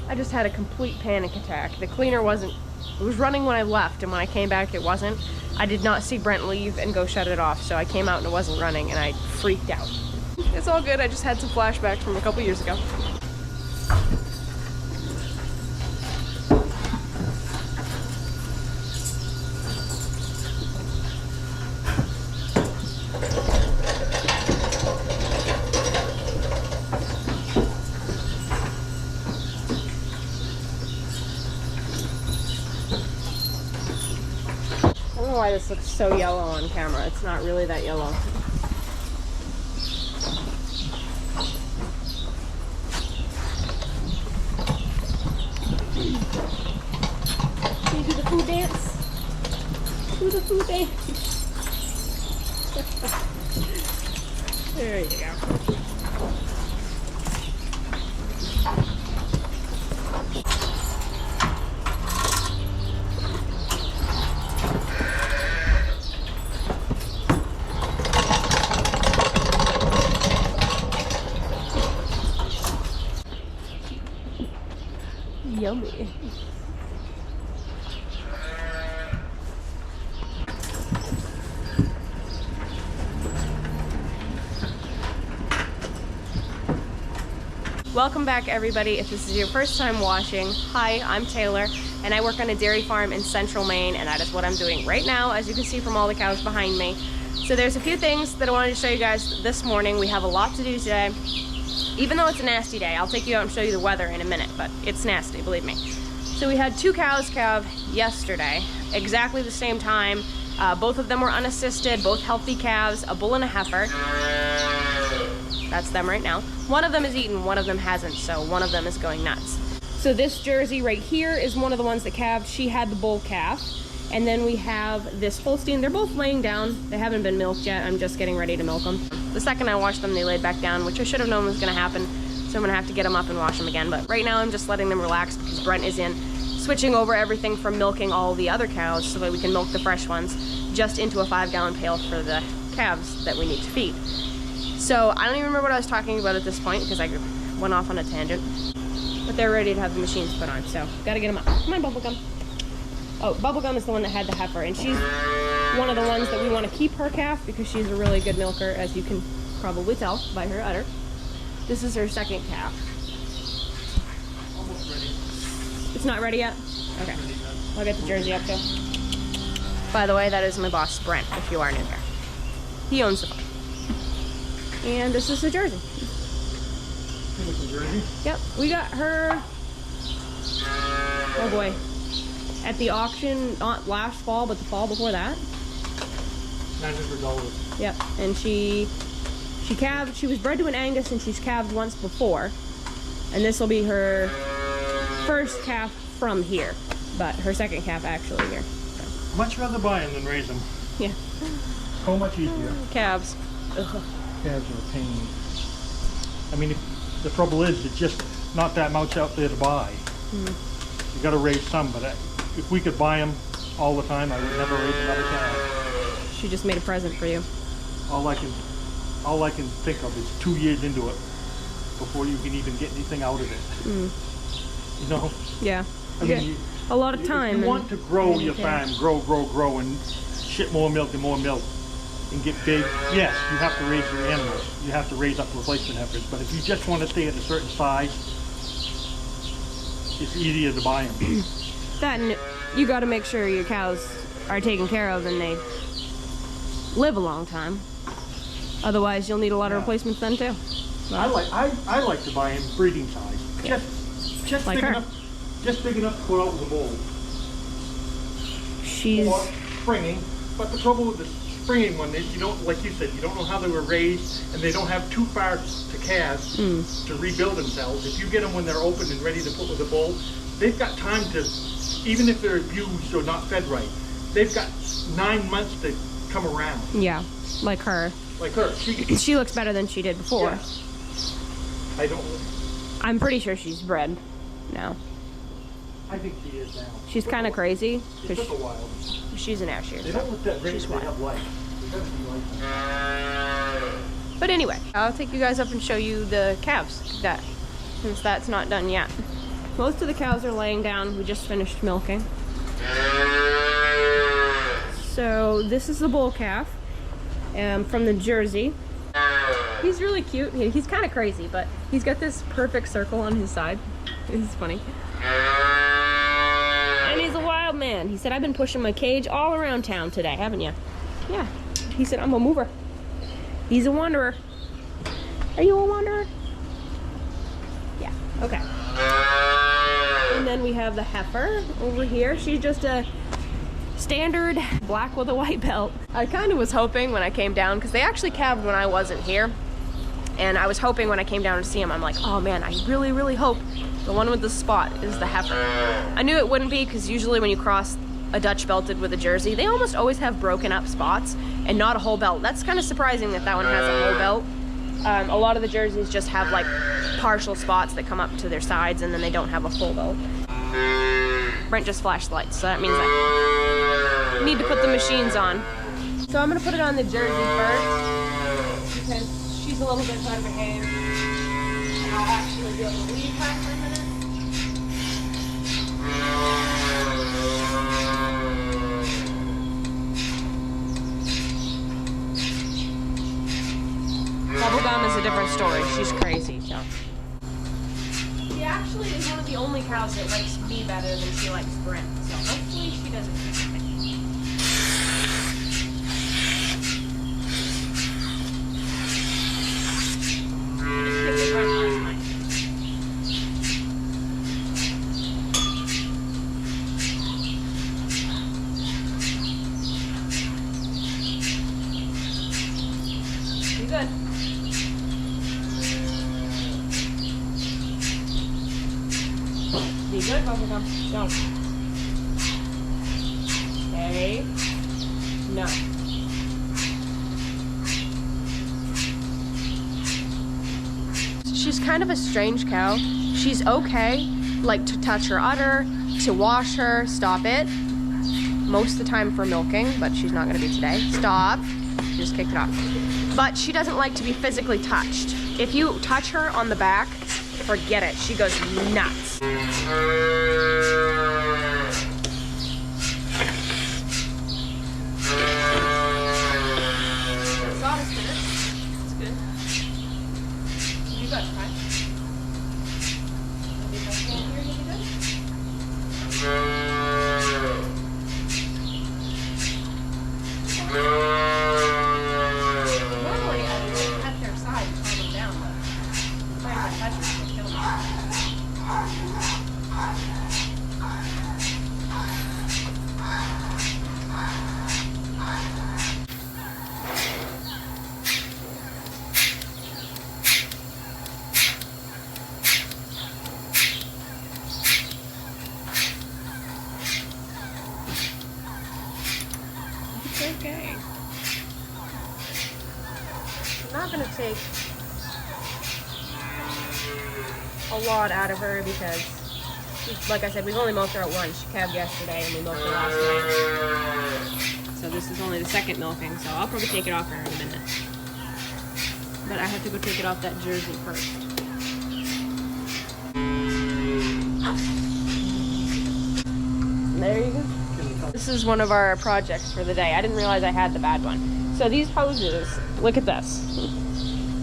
I just had a complete panic attack. The cleaner wasn't, it was running when I left, and when I came back it wasn't. I did not see Brent leave and go shut it off, so I came out and it wasn't running and I freaked out. It's all good, I just had some flashbacks from a couple years ago. I don't know why this looks so yellow on camera. It's not really that yellow. Can you do the food dance? Do the food dance. There you go. Yummy. Welcome back, everybody. If this is your first time watching, hi, I'm Taylor, and I work on a dairy farm in central Maine, and that is what I'm doing right now, as you can see from all the cows behind me. So there's a few things that I wanted to show you guys this morning. We have a lot to do today. Even though it's a nasty day, I'll take you out and show you the weather in a minute, but it's nasty, believe me. So we had 2 cows calve yesterday, exactly the same time. Both of them were unassisted, both healthy calves, a bull and a heifer. That's them right now. One of them is eaten, one of them hasn't, so one of them is going nuts. So this Jersey right here is one of the ones that calved. She had the bull calf. And then we have this Holstein. They're both laying down. They haven't been milked yet. I'm just getting ready to milk them. The second I washed them, they laid back down, which I should have known was gonna happen. So I'm gonna have to get them up and wash them again. But right now I'm just letting them relax because Brent is in, switching over everything from milking all the other cows so that we can milk the fresh ones just into a 5-gallon pail for the calves that we need to feed. So I don't even remember what I was talking about at this point because I went off on a tangent. But they're ready to have the machines put on, so gotta get them up. Come on, Bubblegum. Oh, Bubblegum is the one that had the heifer, and she's one of the ones that we want to keep her calf because she's a really good milker, as you can probably tell by her udder. This is her second calf. Almost ready. It's not ready yet? Okay. I'll get the Jersey up too. By the way, that is my boss, Brent, if you are new here. He owns the farm. And this is the Jersey. This is the Jersey? Yep, we got her, oh boy, at the auction, not last fall, but the fall before that. $900. Yep, and she calved, she was bred to an Angus and she's calved once before. And this will be her first calf from here, but her second calf actually here. So. Much rather buy them than raise them. Yeah. So much easier. Calves. Ugh. Calves are a pain. I mean, the trouble is, it's just not that much out there to buy. You got to raise some, but if we could buy them all the time, I would never raise another calf. She just made a present for you. All I can think of is 2 years into it before you can even get anything out of it. You know? Yeah. I mean, a lot of time. If you want to grow your farm, grow, and ship more milk and get big, yes, you have to raise your animals. You have to raise up replacement heifers. But if you just want to stay at a certain size, it's easier to buy them. That, and you got to make sure your cows are taken care of and they live a long time. Otherwise, you'll need a lot of replacements then too. Well, I like to buy them breeding size. Yeah. Just like big her. enough. Just big enough to put out with a bull. She's or springing, but the trouble with the springing one is you don't, like you said, you don't know how they were raised, and they don't have too far to calve to rebuild themselves. If you get them when they're open and ready to put with a bull, they've got time to, even if they're abused or not fed right, they've got 9 months to come around. Yeah, like her. Like her. She looks better than she did before. Yeah. I don't. I'm pretty sure she's bred now. I think she is now. She's kind of crazy. It took a while. She's an Asher. They don't look that great. She's They have life. They gotta be like. But anyway, I'll take you guys up and show you the calves, since that's not done yet. most of the cows are laying down. We just finished milking. So this is the bull calf from the Jersey. He's really cute. He's kind of crazy, but he's got this perfect circle on his side. It's funny. And he's a wild man. He said, I've been pushing my cage all around town today, haven't you? Yeah. He said, I'm a mover. He's a wanderer. Are you a wanderer? Yeah. Okay. And then we have the heifer over here. She's just a standard black with a white belt. I kind of was hoping when I came down, because they actually calved when I wasn't here, and I was hoping when I came down to see them, I'm like, oh man, I really, really hope the one with the spot is the heifer. I knew it wouldn't be, because usually when you cross a Dutch belted with a Jersey, they almost always have broken up spots and not a whole belt. That's kind of surprising that that one has a whole belt. A lot of the Jerseys just have like partial spots that come up to their sides, and then they don't have a full belt. Brent just flashed lights, so that means I need to put the machines on. So I'm gonna put it on the Jersey first, because she's a little bit better behaved, and I'll actually be able to leave her for a minute. Bubblegum is a different story. She's crazy, so. She actually is one of the only cows that likes me better than she likes Brent, so hopefully she doesn't do it. Good. Be good, Bubblegum. Don't. Okay. No. She's kind of a strange cow. She's okay, like to touch her udder, to wash her, stop it. Most of the time for milking, but she's not gonna be today. Stop. She just kicked it off. But she doesn't like to be physically touched. If you touch her on the back, forget it. She goes nuts. Sawdust in it. It's good. You got time. If I can't hear you, you normally I would cut their side and calm them down, but if I ever touch them, it'll kill them. It's okay. I'm not going to take a lot out of her because, like I said, we've only milked her at once. She calved yesterday and we milked her last night. So this is only the second milking, so I'll probably take it off her in a minute. But I have to go take it off that Jersey first. There you go. This is one of our projects for the day. I didn't realize I had the bad one. So these hoses, look at this.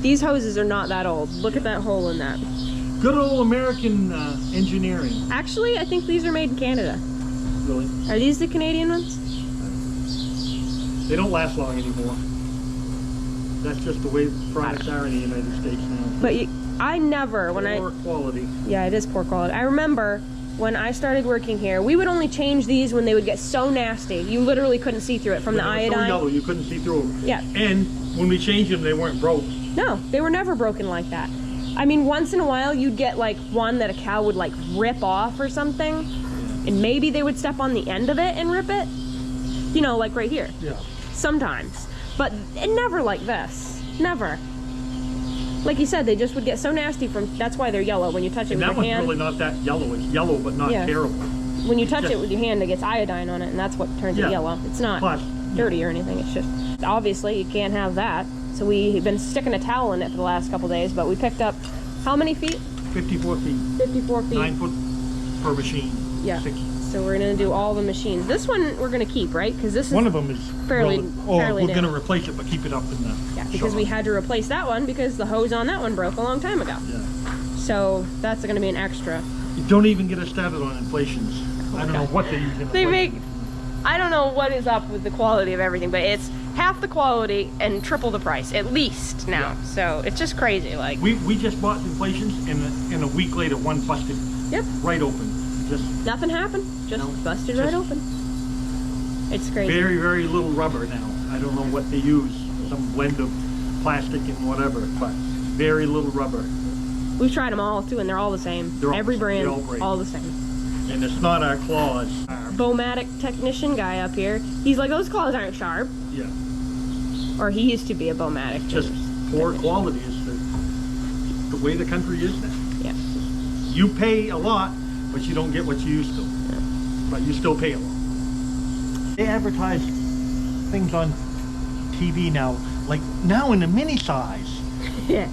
These hoses are not that old. Look at that hole in that. Good old American engineering. Actually, I think these are made in Canada. Really? Are these the Canadian ones? They don't last long anymore. That's just the way products are in the United States now. But I never, Poor quality. Yeah, it is poor quality. I remember when I started working here, we would only change these when they would get so nasty. You literally couldn't see through it from the iodine. So yellow, you couldn't see through them. Yeah. And when we changed them, they weren't broke. No, they were never broken like that. I mean, once in a while, you'd get like one that a cow would like rip off or something, and maybe they would step on the end of it and rip it. You know, like right here. Yeah. Sometimes. But it never like this. Never. Like you said, they just would get so nasty from, that's why they're yellow. When you touch it with your hand. And that one's really not that yellow. It's yellow, but not terrible. When you touch it with your hand, it gets iodine on it, and that's what turns it yellow. It's not dirty or anything. It's just, obviously, you can't have that. So we've been sticking a towel in it for the last couple days, but we picked up, how many feet? 54 feet. 54 feet. 9 foot per machine. Yeah. 6. So we're gonna do all the machines. This one we're gonna keep, right? Because this is One of them is fairly we're new. gonna replace it, but keep it up in the Yeah, because shop. we had to replace that one because the hose on that one broke a long time ago. Yeah. So that's gonna be an extra. You don't even get us started on inflations. I don't know what they use in They inflation. I don't know what is up with the quality of everything, but it's half the quality and triple the price, at least now. Yeah. So it's just crazy. Like We just bought inflations, and a week later, one busted yep, right open. Just nothing happened. Just No, busted just right open. It's crazy. very, very little rubber now. I don't know what they use, some blend of plastic and whatever, but very little rubber. We've tried them all too, and they're all the same. They're all- Every brand, they all break. all the same. And it's not our claws. Bomatic technician guy up here, he's like, those claws aren't sharp. Yeah, Or he used to be a Bomatic. just poor quality is the way the country is now. Yeah. You pay a lot, but you don't get what you used to. Yeah. But you still pay a lot. They advertise things on TV now, like now in the mini size. Yeah.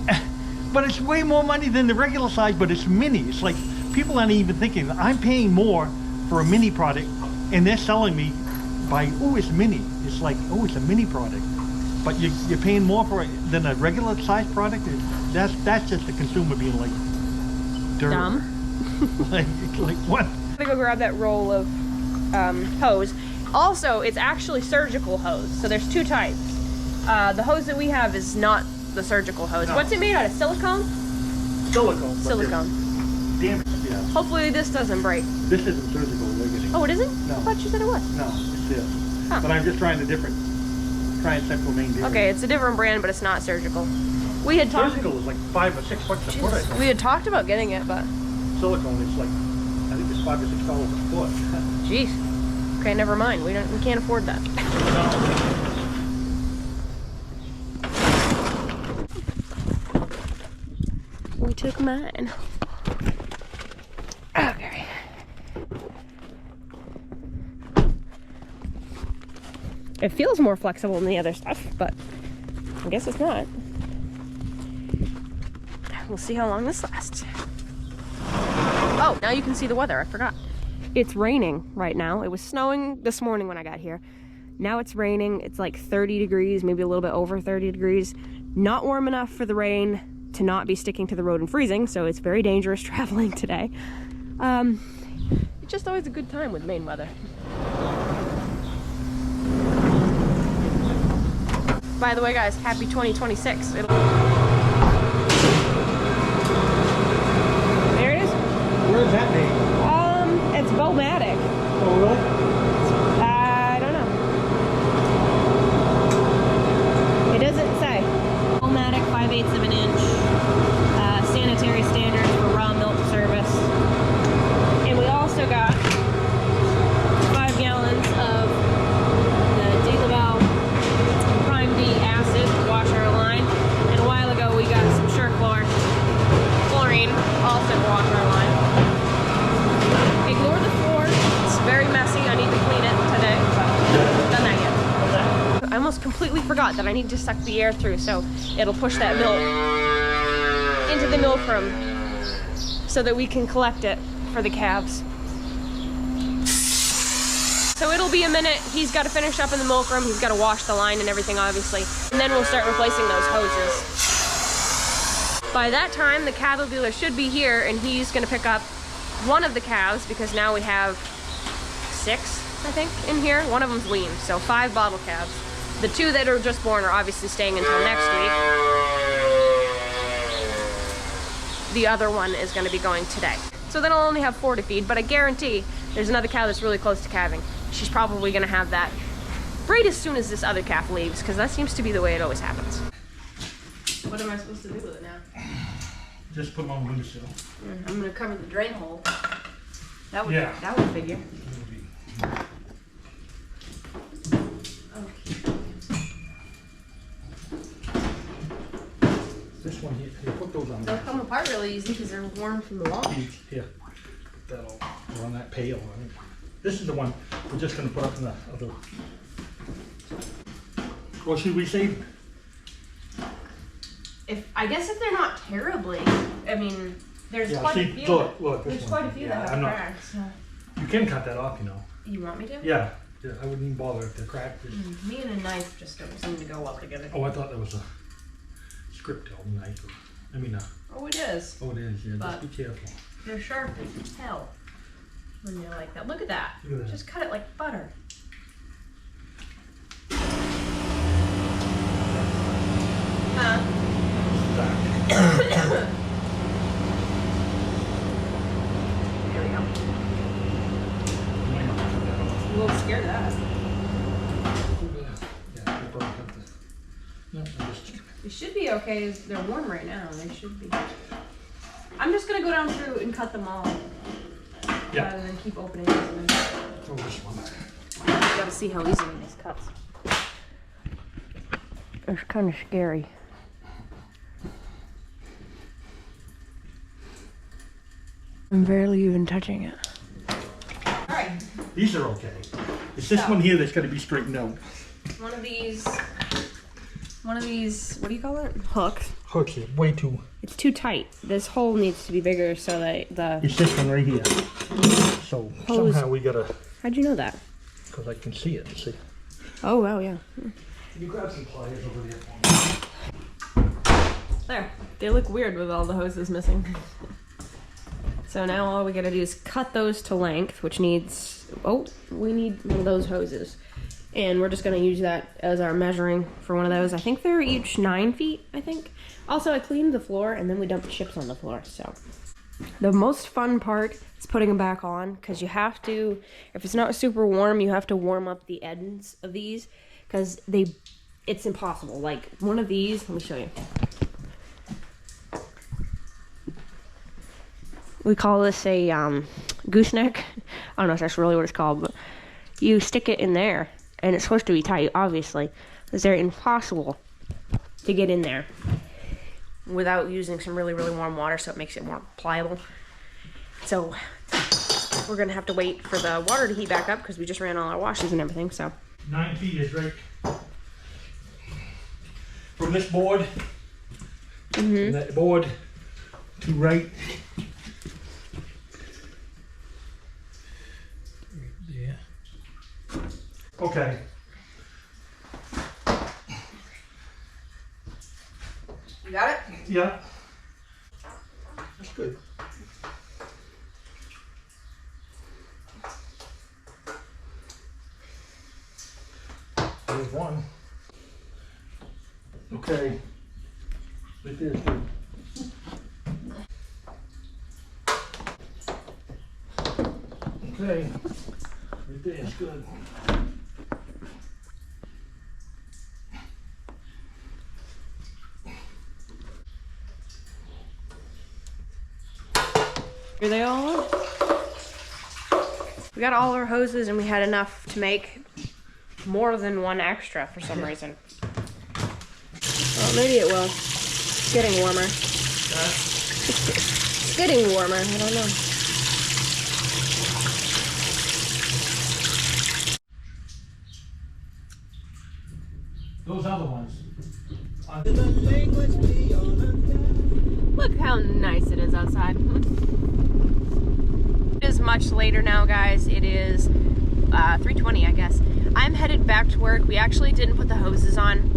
But it's way more money than the regular size, but it's mini. It's like people aren't even thinking, I'm paying more for a mini product, and they're selling me by, oh, it's mini. It's like, oh, it's a mini product. But you're paying more for it than a regular size product. That's just the consumer being like, dirt. Dumb. like what? I'm gonna go grab that roll of hose. Also, it's actually surgical hose. So there's two types. The hose that we have is not the surgical hose. No. What's it made out of? Silicone? Silicone. but Silicone. Damn it, yeah. Hopefully this doesn't break. This isn't surgical, we're getting. Oh, it isn't? No. I thought you said it was. No, it's this. Huh. But I'm just trying Central Maine Dairy. Okay, it's a different brand, but it's not surgical. We had talked. Surgical is like $5 or $6 a foot, I think. We had talked about getting it, but Silicone is like, I think it's $5 or $6 a foot. jeez. Okay, never mind. We can't afford that. We took mine. Okay. It feels more flexible than the other stuff, but I guess it's not. We'll see how long this lasts. Oh, now you can see the weather. I forgot. It's raining right now. It was snowing this morning when I got here. Now it's raining. It's like 30 degrees, maybe a little bit over 30 degrees. Not warm enough for the rain to not be sticking to the road and freezing, so it's very dangerous traveling today. It's just always a good time with Maine weather. By the way, guys, happy 2026. There it is. Where is that made? It's Bomatic. Oh, really? I don't know. It doesn't say. Bomatic, 5/8 of an inch. Sanitary standards for raw milk service. And we also got 5 gallons of the DeLaval Prime D acid to wash our line. And a while ago we got some chlorine also to wash our line. Ignore the floor. It's very messy. I need to clean it today, but I haven't done that yet. I almost completely forgot that I need to suck the air through so it'll push that milk into the milk room so that we can collect it for the calves. So it'll be a minute. He's got to finish up in the milk room. He's got to wash the line and everything, obviously. And then we'll start replacing those hoses. By that time, the cattle dealer should be here, and he's going to pick up one of the calves because now we have 6, I think, in here. One of them's weaned, so 5 bottle calves. The 2 that are just born are obviously staying until next week. The other one is going to be going today. So then I'll only have 4 to feed, but I guarantee there's another cow that's really close to calving. She's probably going to have that right as soon as this other calf leaves, because that seems to be the way it always happens. What am I supposed to do with it now? Just put them on the windowsill. I'm going to cover the drain hole. That would, Yeah. that would figure. This one here, you put those on They'll there. come apart really easy because they're warm from the wall. Here, that'll go on that pail. Right? This is the one we're just going to put up in the other. Well, should we say? I guess if they're not terribly, I mean, There's Yeah, quite see, a few. look, this There's one. quite a few Yeah, that have I'm not- cracks. So. You can cut that off, you know. You want me to? Yeah, I wouldn't even bother if they're cracked. Me and a knife just don't seem to go well together. Oh, I thought that was a script knife. I mean, Oh, it is. oh, it is. Yeah, But- just be careful. They're sharp as hell when they're like that. Look at that. Look at that. Just cut it like butter. Huh? There we go. I'm a little scared of that. Yeah, I broke up the. No, I'm just. They should be okay. They're warm right now. They should be. I'm just gonna go down through and cut them all. Yeah. Rather than keep opening this one. Oh, this one. You gotta see how easily this cuts. It's kind of scary. I'm barely even touching it. Alright. These are okay. It's this one here that's got to be straightened out. One of these, what do you call it? Hooks. Hooks it way too. It's too tight. This hole needs to be bigger so that the... It's this one right here. So Hose. somehow we gotta, How'd you know that? because I can see it. See. Oh, wow, yeah. Can you grab some pliers over there for me? There. They look weird with all the hoses missing. So now all we gotta do is cut those to length, which needs, oh, we need one of those hoses. And we're just gonna use that as our measuring for one of those. I think they're each 9 feet, I think. Also, I cleaned the floor and then we dumped chips on the floor, so. The most fun part is putting them back on, because you have to, if it's not super warm, you have to warm up the ends of these, because it's impossible. Like, one of these, let me show you. We call this a gooseneck. I don't know if that's really what it's called, but you stick it in there, and it's supposed to be tight, obviously, because they're impossible to get in there without using some really, really warm water, so it makes it more pliable. So we're gonna have to wait for the water to heat back up because we just ran all our washes and everything, so. 9 feet is right from this board, from that board to right. Yeah. Okay. You got it? Yeah. That's good. There's one. Okay. Right there's good. Okay. Right there is good. Here they all are. We got all our hoses and we had enough to make more than one extra for some reason. Well, maybe it will. It's getting warmer. It's getting warmer, I don't know. Those other ones. Look how nice it is outside. It is much later now, guys. It is 3:20, I guess. I'm headed back to work. We actually didn't put the hoses on.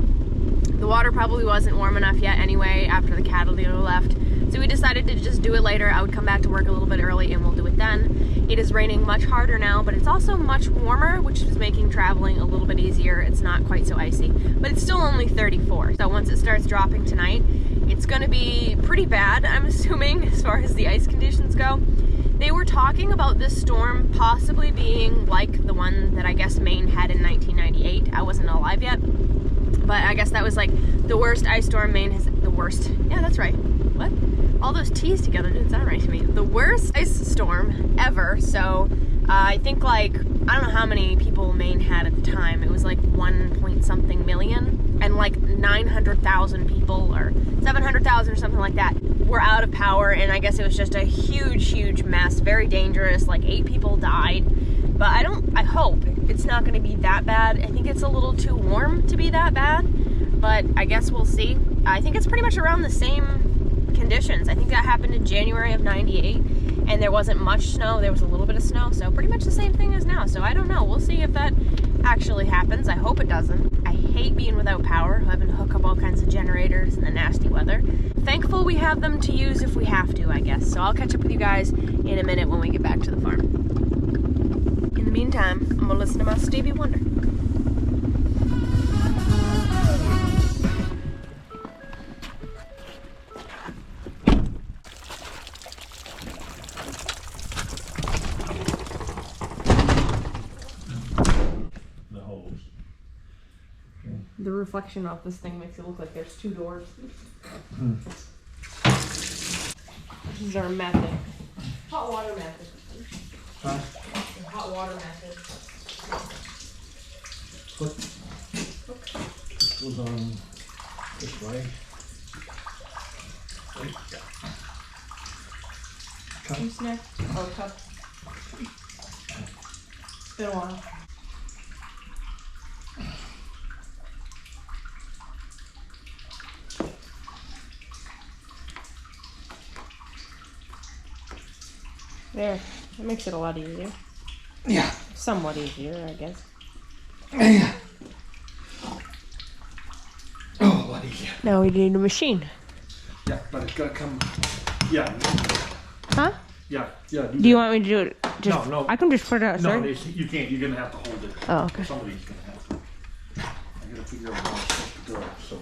The water probably wasn't warm enough yet anyway after the cattle dealer left. So we decided to just do it later. I would come back to work a little bit early and we'll do it then. It is raining much harder now, but it's also much warmer, which is making traveling a little bit easier. It's not quite so icy, but it's still only 34. So once it starts dropping tonight, it's gonna be pretty bad, I'm assuming, as far as the ice conditions go. They were talking about this storm possibly being like the one that I guess Maine had in 1998. I wasn't alive yet, but I guess that was like the worst ice storm Maine has, the worst, yeah, that's right. What? All those T's together didn't sound right to me. The worst ice storm ever. So I think like, I don't know how many people Maine had at the time. It was like 1 point something million, and like 900,000 people or 700,000 or something like that were out of power. And I guess it was just a huge, huge mess, very dangerous. Like 8 people died. But I hope it's not gonna be that bad. I think it's a little too warm to be that bad, but I guess we'll see. I think it's pretty much around the same conditions. I think that happened in January of '98, and there wasn't much snow. There was a little bit of snow, so pretty much the same thing as now. So I don't know. We'll see if that actually happens. I hope it doesn't. I hate being without power, having to hook up all kinds of generators in the nasty weather. Thankful we have them to use if we have to, I guess. So I'll catch up with you guys in a minute when we get back to the farm. In the meantime, I'm gonna listen to my Stevie Wonder. The reflection off this thing makes it look like there's two doors. This is our method. Hot water method. Huh? The hot water method. Look. This goes on this way. Right. Cup. Gooseneck. Oh, cup. It's been a while. There. That makes it a lot easier. Yeah. Somewhat easier, I guess. Yeah. Oh, a lot easier. Now we need a machine. Yeah, but it's gotta come. Yeah. Huh? Yeah. Do you want me to do it? Just, No. I can just put it out. No, Sorry. you can't. You're gonna have to hold it. Oh, okay. Somebody's gonna have to. I gotta figure out how I'm supposed to go. So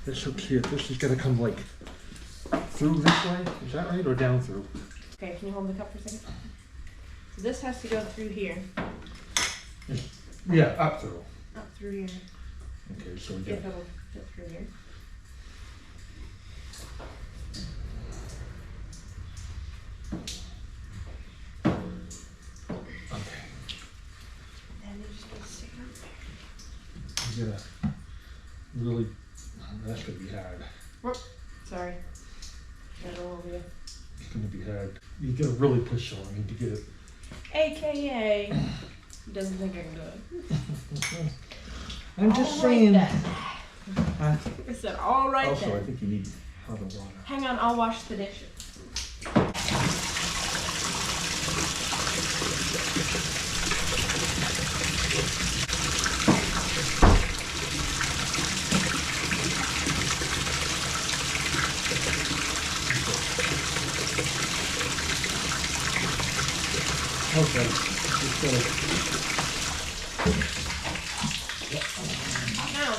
this hooks here. This is gonna come like through this way. Is that right, or down through? Okay, can you hold the cup for a second? So this has to go through here. Yeah, up through. Up through here. Okay, so we See get. if it'll fit through here. Okay. And you just need to stick it up You gotta really. That's gonna be hard. there. Sorry. Got it all over you. It's gonna be hard. You gotta really push on it to get it. AKA doesn't think I can do it. I'm just All right saying. then. Huh? I said, all right Also, I then. think you need hot water. Hang on, I'll wash the dishes. Okay. Just gotta. Now.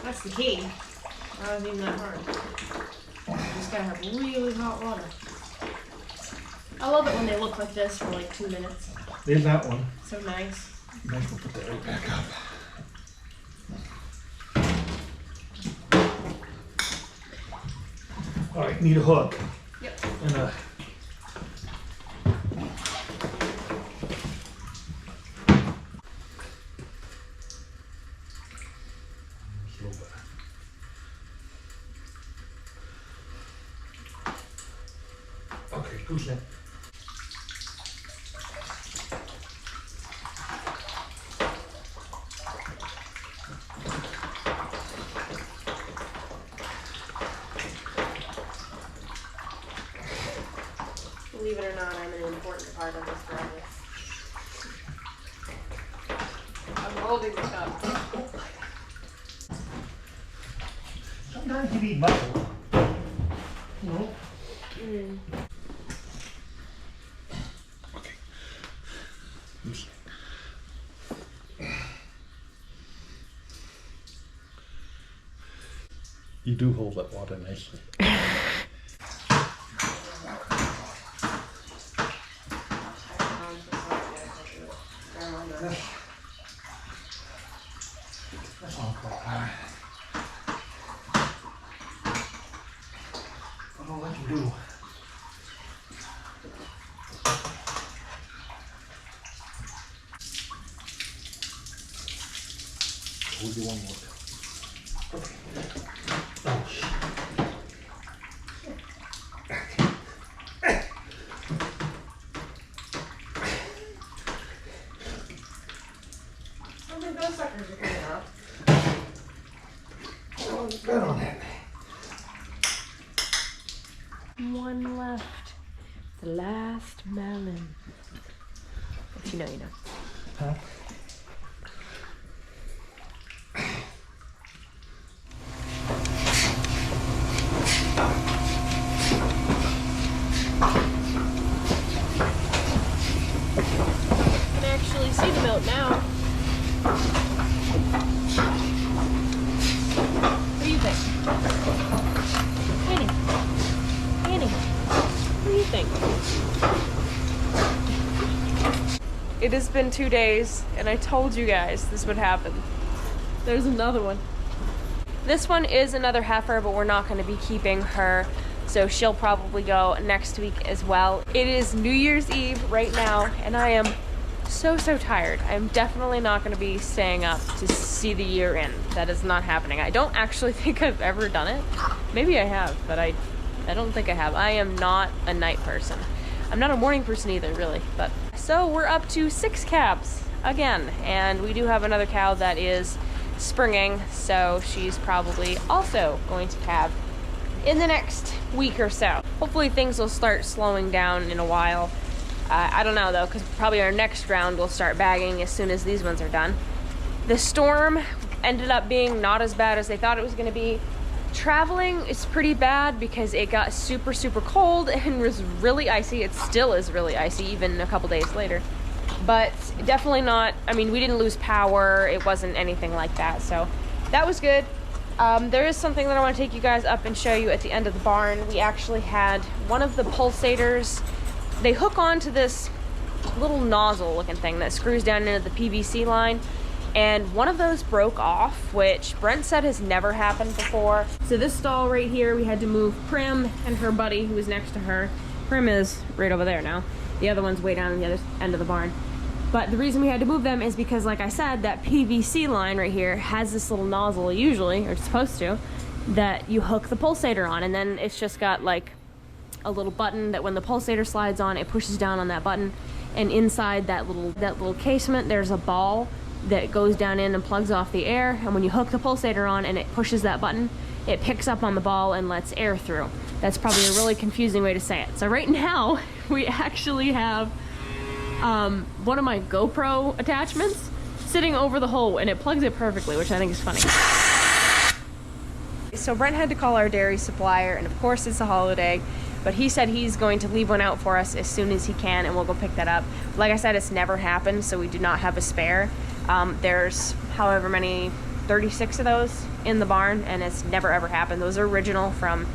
That's the key. Not even that hard. You just gotta have really hot water. I love it when they look like this for like 2 minutes. There's that one. So nice. Might as well put that right back up. All right, need a hook. Yep. And a. Okay, who's that? Believe it or not, I'm an important part of this project. I'm holding the cup. Sometimes you need muscle. You know? Mm. Okay. You do hold that water nicely. That's all right. I don't know what I can do. We'll do one more. Okay. Oh, shit. I think those suckers are coming out. Oh, bet on that. One left. The last melon. If you know, you know. Huh? I can actually see the milk now. What do you think? Annie, what do you think? It has been 2 days, and I told you guys this would happen. There's another one. This one is another heifer, but we're not going to be keeping her, so she'll probably go next week as well. It is New Year's Eve right now, and I am so tired. I'm definitely not going to be staying up to see the year end. That is not happening. I don't actually think I've ever done it. Maybe I have, but I don't think I have. I am not a night person. I'm not a morning person either, really. But so we're up to 6 calves again, and we do have another cow that is springing, so she's probably also going to calve in the next week or so. Hopefully things will start slowing down in a while. I don't know though, because probably our next round will start bagging as soon as these ones are done. The storm ended up being not as bad as they thought it was going to be. Traveling is pretty bad because it got super cold and was really icy. It still is really icy even a couple days later, but definitely not, I mean, we didn't lose power. It wasn't anything like that, so that was good. There is something that I want to take you guys up and show you at the end of the barn. We actually had one of the pulsators. They hook onto this little nozzle looking thing that screws down into the PVC line, and one of those broke off, which Brent said has never happened before. So this stall right here, we had to move Prim and her buddy who was next to her. Prim is right over there now. The other one's way down at the other end of the barn. But the reason we had to move them is because, like I said, that PVC line right here has this little nozzle usually, or it's supposed to, that you hook the pulsator on, and then it's just got like a little button that when the pulsator slides on, it pushes down on that button, and inside that little casement there's a ball that goes down in and plugs off the air, and when you hook the pulsator on and it pushes that button, it picks up on the ball and lets air through. That's probably a really confusing way to say it. So right now we actually have one of my GoPro attachments sitting over the hole, and it plugs it perfectly, which I think is funny. So Brent had to call our dairy supplier, and of course it's a holiday, but he said he's going to leave one out for us as soon as he can, and we'll go pick that up. Like I said, it's never happened, so we do not have a spare. There's however many, 36 of those in the barn, and it's never ever happened. Those are original from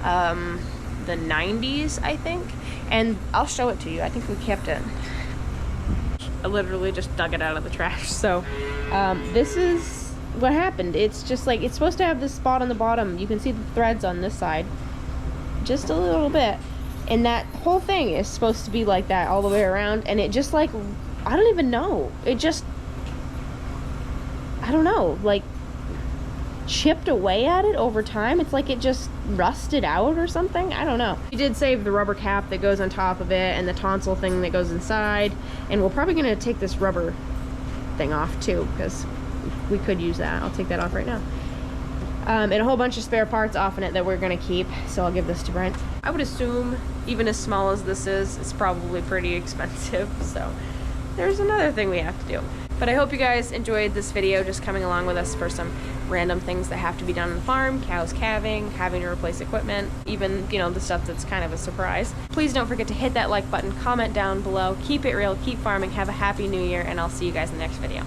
the 90s, I think, and I'll show it to you. I think we kept it. I literally just dug it out of the trash. So this is what happened. It's just like, it's supposed to have this spot on the bottom. You can see the threads on this side just a little bit, and that whole thing is supposed to be like that all the way around, and it just, like, I don't even know, it just, I don't know, like chipped away at it over time. It's like it just rusted out or something. I don't know. We did save the rubber cap that goes on top of it and the tonsil thing that goes inside, and we're probably gonna take this rubber thing off too, because we could use that. I'll take that off right now. And a whole bunch of spare parts off in it that we're gonna keep, so I'll give this to Brent. I would assume, even as small as this is, it's probably pretty expensive, so there's another thing we have to do. But I hope you guys enjoyed this video, just coming along with us for some random things that have to be done on the farm, cows calving, having to replace equipment, even, you know, the stuff that's kind of a surprise. Please don't forget to hit that like button, comment down below, keep it real, keep farming, have a happy new year, and I'll see you guys in the next video.